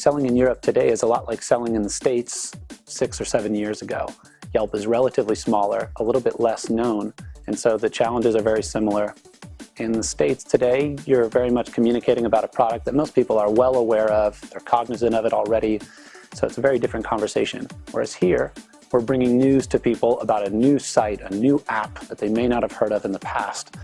selling in Europe today is a lot like selling in the States 6 or 7 years ago. Yelp is relatively smaller, a little bit less known, and so the challenges are very similar. In the States today, you're very much communicating about a product that most people are well aware of, they're cognizant of it already, so it's a very different conversation. Whereas here, we're bringing news to people about a new site, a new app that they may not have heard of in the past.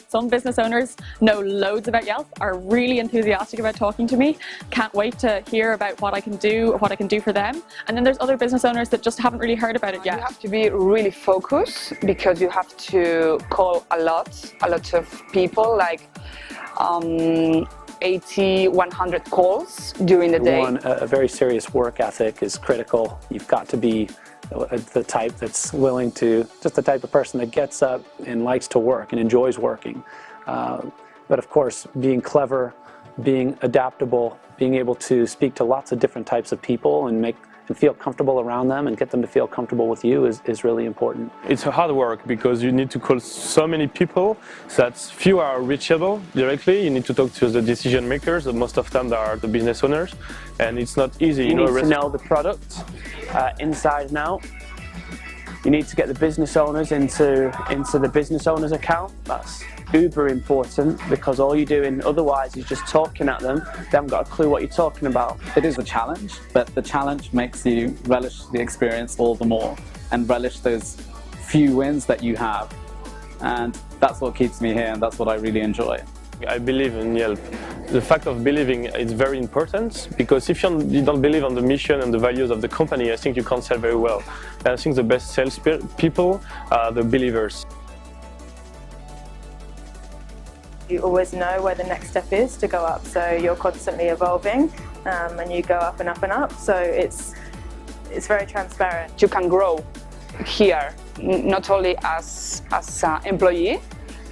Some business owners know loads about Yelp, are really enthusiastic about talking to me, can't wait to hear about what I can do for them. And then there's other business owners that just haven't really heard about it yet. You have to be really focused because you have to call a lot of people, like 80, 100 calls during the day. A very serious work ethic is critical. You've got to be the type that's willing to, just the type of person that gets up and likes to work and enjoys working. But of course, being clever, being adaptable, being able to speak to lots of different types of people and feel comfortable around them and get them to feel comfortable with you is really important. It's a hard work because you need to call so many people that few are reachable directly. You need to talk to the decision makers, and most of them are the business owners, and it's not easy. You need to know the product inside and out. You need to get the business owners into the business owner's account. That's uber important because all you're doing otherwise is just talking at them. They haven't got a clue what you're talking about. It is a challenge, but the challenge makes you relish the experience all the more and relish those few wins that you have. And that's what keeps me here, and that's what I really enjoy. I believe in Yelp. The fact of believing is very important because if you don't believe on the mission and the values of the company, I think you can't sell very well. And I think the best sales people are the believers. You always know where the next step is to go up, so you're constantly evolving and you go up and up and up, so it's very transparent. You can grow here, not only as an employee,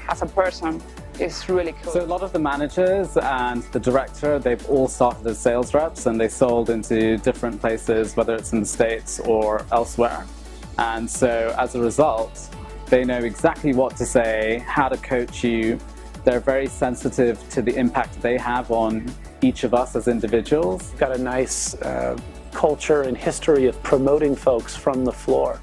as a person. It's really cool. So a lot of the managers and the director, they've all started as sales reps and they sold into different places, whether it's in the States or elsewhere. And so as a result, they know exactly what to say, how to coach you. They're very sensitive to the impact they have on each of us as individuals. We've got a nice culture and history of promoting folks from the floor.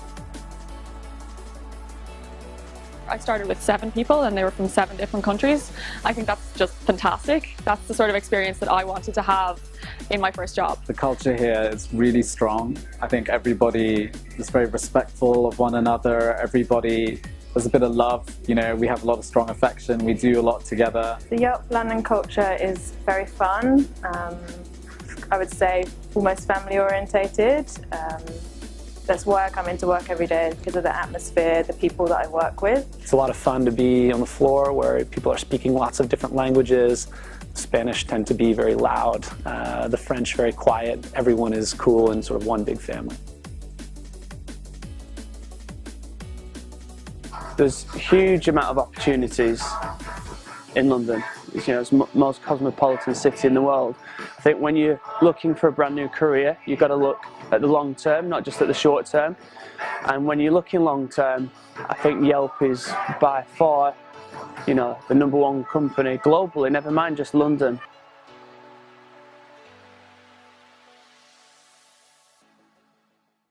I started with 7 people and they were from 7 different countries. I think that's just fantastic. That's the sort of experience that I wanted to have in my first job. The culture here is really strong. I think everybody is very respectful of one another. There's a bit of love, you know, we have a lot of strong affection, we do a lot together. The Yelp London culture is very fun. I would say almost family orientated. There's work, I'm into work every day because of the atmosphere, the people that I work with. It's a lot of fun to be on the floor where people are speaking lots of different languages. Spanish tend to be very loud, the French very quiet. Everyone is cool and sort of one big family. There's a huge amount of opportunities in London. You know, it's the most cosmopolitan city in the world. I think when you're looking for a brand new career, you've got to look at the long term, not just at the short term. And when you're looking long term, I think Yelp is by far, you know, the #1 company globally, never mind just London.